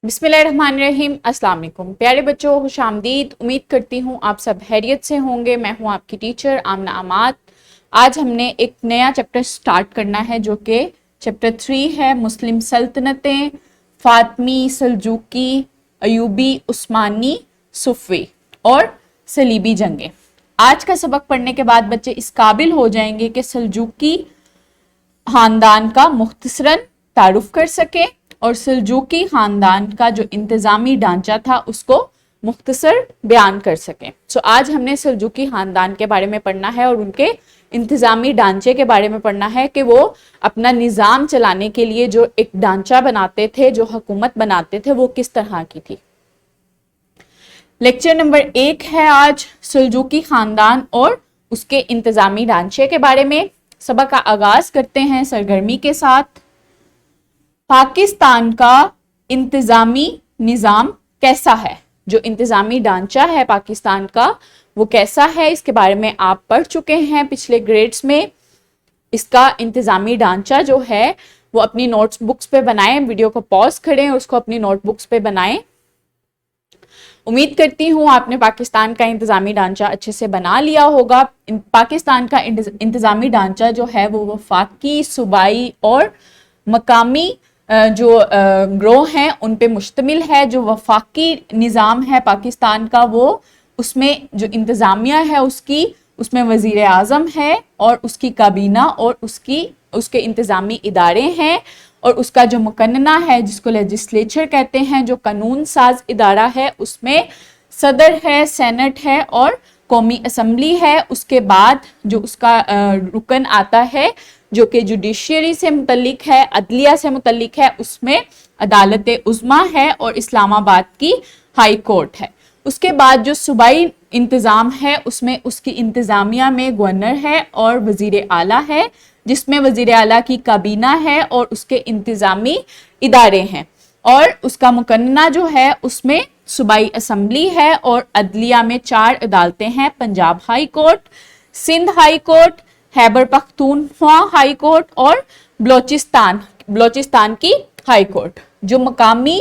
बिस्मिल्लाहिर्रहमानिर्रहीम। अस्सलाम वालेकुम प्यारे बच्चों, खुश आमदीद। उम्मीद करती हूँ आप सब खैरियत से होंगे। मैं हूँ आपकी टीचर आमना अमाद। आज हमने एक नया चैप्टर स्टार्ट करना है जो कि चैप्टर 3 है, मुस्लिम सल्तनतें, फातमी, सल्जूकी, अयूबी, उस्मानी, सुफ़वी और सलीबी जंगें। आज का सबक पढ़ने के बाद बच्चे इस काबिल हो जाएंगे कि सल्जूकी खानदान का मुख्तसरन तारुफ कर सके और सल्जूकी खानदान का जो इंतज़ामी ढांचा था उसको मुख्तसर बयान कर सकें। आज हमने सल्जूकी खानदान के बारे में पढ़ना है और उनके इंतज़ामी ढांचे के बारे में पढ़ना है कि वो अपना निज़ाम चलाने के लिए जो एक ढांचा बनाते थे, जो हुकूमत बनाते थे, वो किस तरह की थी। लेक्चर नंबर 1 है आज सल्जूकी खानदान और उसके इंतज़ामी ढांचे के बारे में। सबक का आगाज करते हैं सरगर्मी के साथ। पाकिस्तान का इंतज़ामी निज़ाम कैसा है, जो इंतज़ामी ढांचा है पाकिस्तान का वो कैसा है, इसके बारे में आप पढ़ चुके हैं पिछले ग्रेड्स में। इसका इंतज़ामी ढांचा जो है वो अपनी नोट्स बुक्स पे बनाएं, वीडियो को पॉज करें, उसको अपनी नोटबुक्स पे बनाएं। उम्मीद करती हूँ आपने पाकिस्तान का इंतज़ामी ढांचा अच्छे से बना लिया होगा। पाकिस्तान का इंतज़ामी ढांचा जो है वो वफाकी, सूबाई और मकामी जो ग्रोह हैं उन पे मुश्तमिल है। जो वफाकी निज़ाम है पाकिस्तान का वो उसमें जो इंतज़ामिया है उसमें वज़ीर आज़म है और उसकी काबीना और उसके इंतज़ामी इदारे हैं और उसका जो मुकन्ना है जिसको लेजिस्लेचर कहते हैं, जो कानून साज इदारा है, उसमें सदर है, सेनेट है और कौमी असम्बली है। उसके बाद जो उसका रुकन आता है जो कि जुडिशरी से मुतल्लिक है, अदलिया से मुतल्लिक है, उसमें अदालत उज़्मा है और इस्लामाबाद की हाई कोर्ट है। उसके बाद जो सूबाई इंतज़ाम है उसमें उसकी इंतज़ामिया में गवर्नर है और वज़ीर आला है, जिसमें वज़ीर आला की काबीना है और उसके इंतज़ामी इदारे हैं। और उसका मुकन्ना जो है उसमें सूबाई असम्बली है और अदलिया में 4 अदालतें हैं, Punjab high court, Sindh high court, Khyber Pakhtunkhwa high court और बलोचिस्तान की हाई कोर्ट। जो मकामी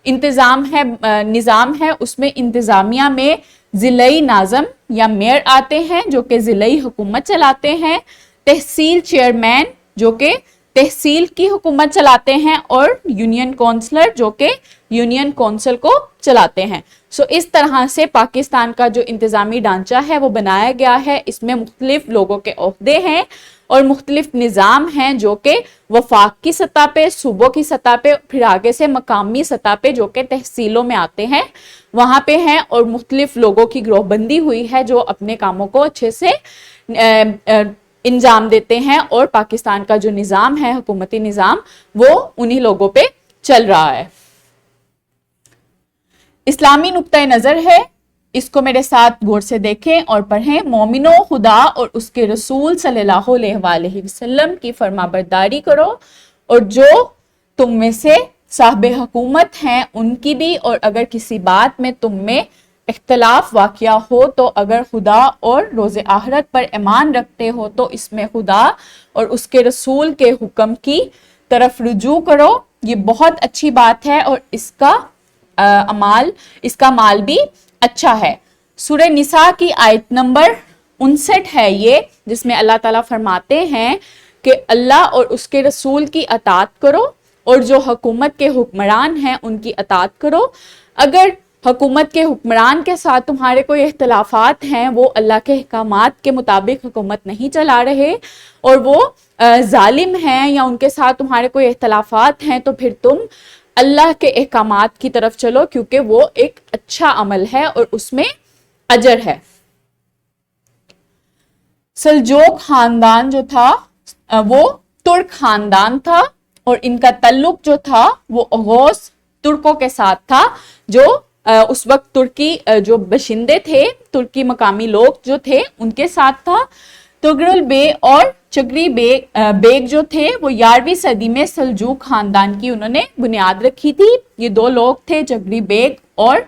निज़ाम है उसमें इंतज़ामिया में ज़िलाई नाज़म या मेयर आते हैं जो कि ज़िलाई हुकूमत चलाते हैं, तहसील चेयरमैन जो कि तहसील की हुकूमत चलाते हैं और यूनियन काउंसलर जो कि यूनियन काउंसिल को चलाते हैं। इस तरह से पाकिस्तान का जो इंतज़ामी ढांचा है वो बनाया गया है। इसमें मुख्तलिफ लोगों के ओहदे हैं और मुख्तलिफ निज़ाम हैं जो कि वफाक की सतह पे, सूबों की सतह पे, फिर आगे से मकामी सतह पे जो कि तहसीलों में आते हैं वहाँ पे हैं और मुख्तलिफ लोगों की ग्रोहबंदी हुई है जो अपने कामों को अच्छे से इंजाम देते हैं और पाकिस्तान का जो निज़ाम है, हुकूमती निज़ाम, वो उन्हीं लोगों पे चल रहा है। इस्लामी नुक्ता नज़र है, इसको मेरे साथ गौर से देखें और पढ़ें। मोमिनो खुदा और उसके रसूल सल्लल्लाहु अलैहि वसल्लम की फरमाबरदारी करो और जो तुम में से साहिब हुकूमत हैं उनकी भी, और अगर किसी बात में तुम में इख्तलाफ वाक़या हो तो अगर खुदा और रोज़े आखिरत पर ईमान रखते हो तो इसमें खुदा और उसके रसूल के हुक्म की तरफ रुजू करो। ये बहुत अच्छी बात है और इसका माल भी अच्छा है। सूरह निसा की आयत नंबर 59 है ये, जिसमें अल्लाह ताला फरमाते हैं कि अल्लाह और उसके रसूल की अतात करो और जो हुकूमत के हुक्मरान हैं उनकी अतात करो। अगर हुकूमत के हुक्मरान के साथ तुम्हारे कोई इख्तलाफात हैं, वो अल्लाह के अहकामात के मुताबिक हुकूमत नहीं चला रहे और वो जालिम हैं या उनके साथ तुम्हारे कोई इख्तलाफात हैं, तो फिर तुम अल्लाह के अहकामात की तरफ चलो क्योंकि वो एक अच्छा अमल है और उसमें अजर है। सल्जूक खानदान जो था वो तुर्क खानदान था और इनका तल्लुक जो था वो अगोस तुर्कों के साथ था, जो उस वक्त तुर्की जो बशिंदे थे, तुर्की मकामी लोग जो थे उनके साथ था। तुगरुल बे और चगरी बेग जो थे वो 11वीं सदी में सल्जूक खानदान की उन्होंने बुनियाद रखी थी। ये 2 लोग थे, चगरी बेग और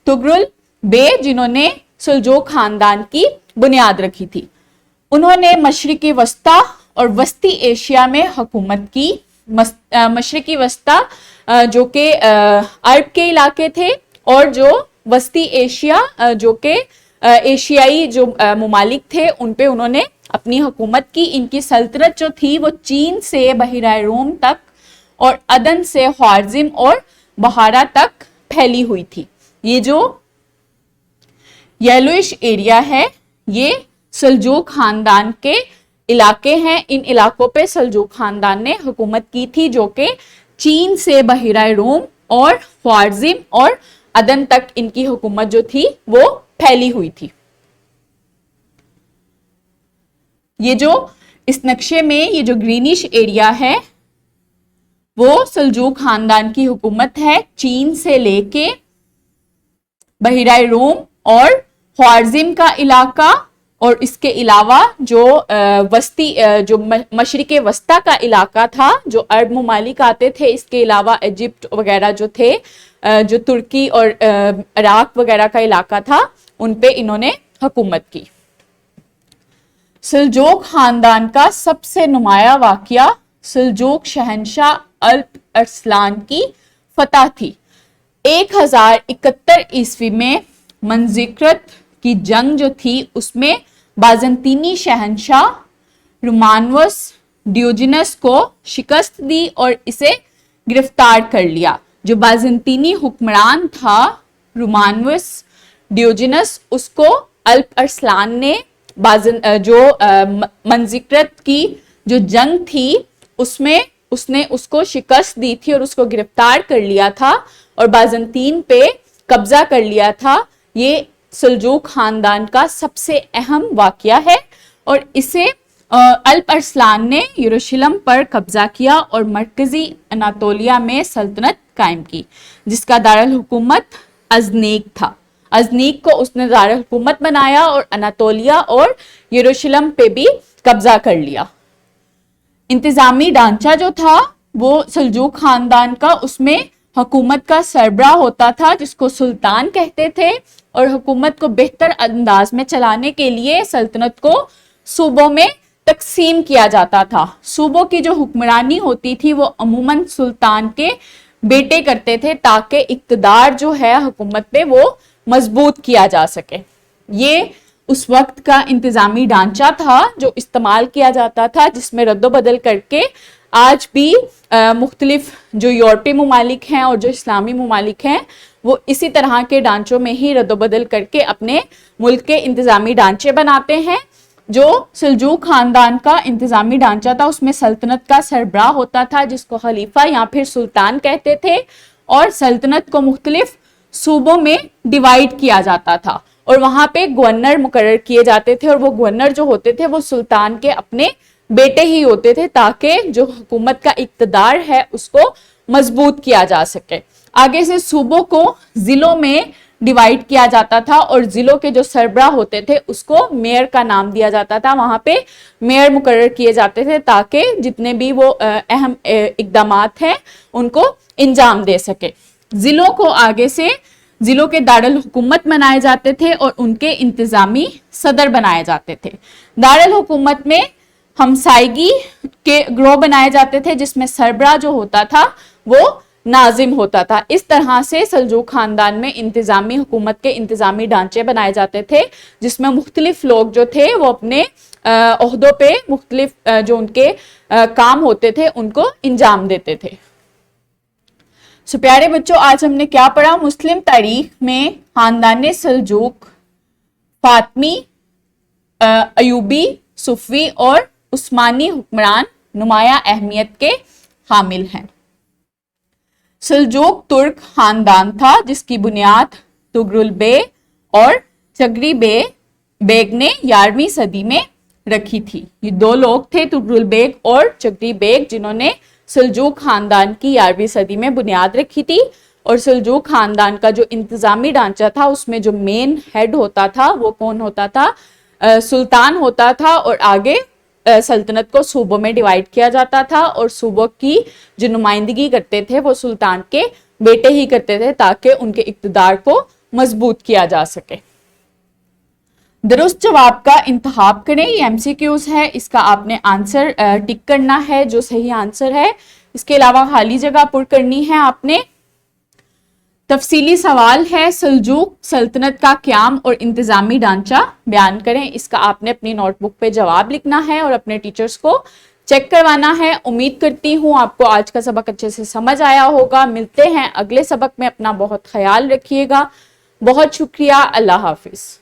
तुगरुल बे, जिन्होंने सल्जूक खानदान की बुनियाद रखी थी। उन्होंने मशरिकी वस्ता और वस्ती एशिया में हुकूमत की। मशरकी वस्ता जो कि अरब के इलाके थे, और जो वस्ती एशिया जो कि एशियाई जो ममालिक थे उन पे उन्होंने अपनी हुकूमत की। इनकी सल्तनत जो थी वो चीन से बहिराए रोम तक और अदन से ख्वारिज़्म और बहारा तक फैली हुई थी। ये जो येलोइश एरिया है ये सल्जूक खानदान के इलाके हैं। इन इलाकों पे सल्जूक खानदान ने हुकूमत की थी, जो कि चीन से बहिराए रोम और ख्वारिज़्म और अदन तक इनकी हुकूमत जो थी वो फैली हुई थी। ये जो इस नक्शे में ये जो ग्रीनिश एरिया है वो सल्जूक खानदान की हुकूमत है, चीन से लेके बहिराए रोम और ख्वारिज़्म का इलाका, और इसके अलावा जो वस्ती जो मशरिक़े वस्ता का इलाका था, जो अरब ममालिक आते थे, इसके अलावा इजिप्ट वगैरह जो थे, जो तुर्की और इराक वगैरह का इलाका था, उन पे इन्होंने हुकूमत की। सल्जूक खानदान का सबसे नुमाया वाक़या सल्जूक शहंशाह अल्प अरसलान की फतह थी। 1071 ईस्वी में मंजिकरत की जंग जो थी उसमें बाज़ंतीनी शहंशाह रोमानवस डियोजिनस को शिकस्त दी और इसे गिरफ्तार कर लिया। जो बाज़ंतीनी हुक्मरान था रोमानवस डियोजिनस, उसको अल्प अरसलान ने मंजिकरत की जो जंग थी उसमें उसने उसको शिकस्त दी थी और उसको गिरफ्तार कर लिया था और बाज़ंतीन पे कब्जा कर लिया था। ये सल्जूक खानदान का सबसे अहम वाक़या है और इसे अल्प अरसलान ने यरूशलेम पर कब्जा किया और मरकजी अनातोलिया में सल्तनत कायम की, जिसका दारुल हुकूमत अज़नीक था। अज़नीक को उसने दारुल हुकूमत बनाया और अनातोलिया और यरूशलेम पे भी कब्जा कर लिया। इंतजामी ढांचा जो था वो सल्जूक खानदान का, उसमें हुकूमत का सरबराह होता था जिसको सुल्तान कहते थे, और हुकूमत को बेहतर अंदाज में चलाने के लिए सल्तनत को सूबों में तकसीम किया जाता था। सूबों की जो हुक्मरानी होती थी वो अमूमन सुल्तान के बेटे करते थे ताकि इक्तदार जो है हुकूमत पे वो मजबूत किया जा सके। ये उस वक्त का इंतजामी ढांचा था जो इस्तेमाल किया जाता था, जिसमें रद्दोबदल करके आज भी मुख्तलिफ जो यूरोपीय ममालिक हैं और जो इस्लामी ममालिक हैं वो इसी तरह के ढांचों में ही रद्दोबदल करके अपने मुल्क के इंतजामी ढांचे बनाते हैं। जो सल्जूक खानदान का इंतजामी ढांचा था उसमें सल्तनत का सरबराह होता था जिसको खलीफा या फिर सुल्तान कहते थे, और सल्तनत को मुख्तलिफ सूबों में डिवाइड किया जाता था और वहां पे गवर्नर मुकर्रर किए जाते थे, और वो गवर्नर जो होते थे वो सुल्तान के अपने बेटे ही होते थे ताकि जो हुकूमत का इक्तदार है उसको मजबूत किया जा सके। आगे से सूबों को जिलों में डिवाइड किया जाता था और जिलों के जो सरबराह होते थे उसको मेयर का नाम दिया जाता था। वहां पे मेयर मुकर्रर किए जाते थे ताकि जितने भी वो अहम इकदामात हैं उनको इंजाम दे सके। जिलों को आगे से जिलों के दारुल हुकूमत बनाए जाते थे और उनके इंतजामी सदर बनाए जाते थे। दारुल हुकूमत में हमसायगी के ग्रोह बनाए जाते थे जिसमें सरबराह जो होता था वो नाजिम होता था। इस तरह से सल्जूक खानदान में इंतजामी हुकूमत के इंतजामी ढांचे बनाए जाते थे जिसमें मुख्तलिफ लोग जो थे वो अपने ओहदों पे मुख्तलिफ जो उनके काम होते थे उनको इंजाम देते थे। सो प्यारे बच्चों, आज हमने क्या पढ़ा? मुस्लिम तारीख में खानदान सल्जूक फातमी, अयूबी, सुफी और उस्मानी हुक्मरान नुमाया अहमियत के हामिल हैं। सल्जूक तुर्क खानदान था जिसकी बुनियाद तुगरुल बेग और चगरी बेग ने 11वीं सदी में रखी थी। ये दो लोग थे, तुगरुल बेग और चगरी बेग, जिन्होंने सल्जूक खानदान की 11वीं सदी में बुनियाद रखी थी। और सल्जूक खानदान का जो इंतजामी ढांचा था उसमें जो मेन हेड होता था वो कौन होता था? सुल्तान होता था, और आगे सल्तनत को सूबों में डिवाइड किया जाता था और सूबों की जो नुमाइंदगी करते थे वो सुल्तान के बेटे ही करते थे ताकि उनके इक्तदार को मजबूत किया जा सके। दुरुस्त जवाब का इंतखाब करें। ये MCQs है, इसका आपने आंसर टिक करना है जो सही आंसर है। اس کے علاوہ خالی جگہ پر کرنی ہے آپ نے. تفصیلی سوال ہے سلجوق سلطنت کا قیام اور انتظامی ڈھانچہ بیان کریں. اس کا آپ نے اپنی نوٹ بک پہ جواب لکھنا ہے اور اپنے ٹیچرز کو چیک کروانا ہے. امید کرتی ہوں آپ کو آج کا سبق اچھے سے سمجھ آیا ہوگا. ملتے ہیں اگلے سبق میں. اپنا بہت خیال رکھیے گا. بہت شکریہ. اللہ حافظ.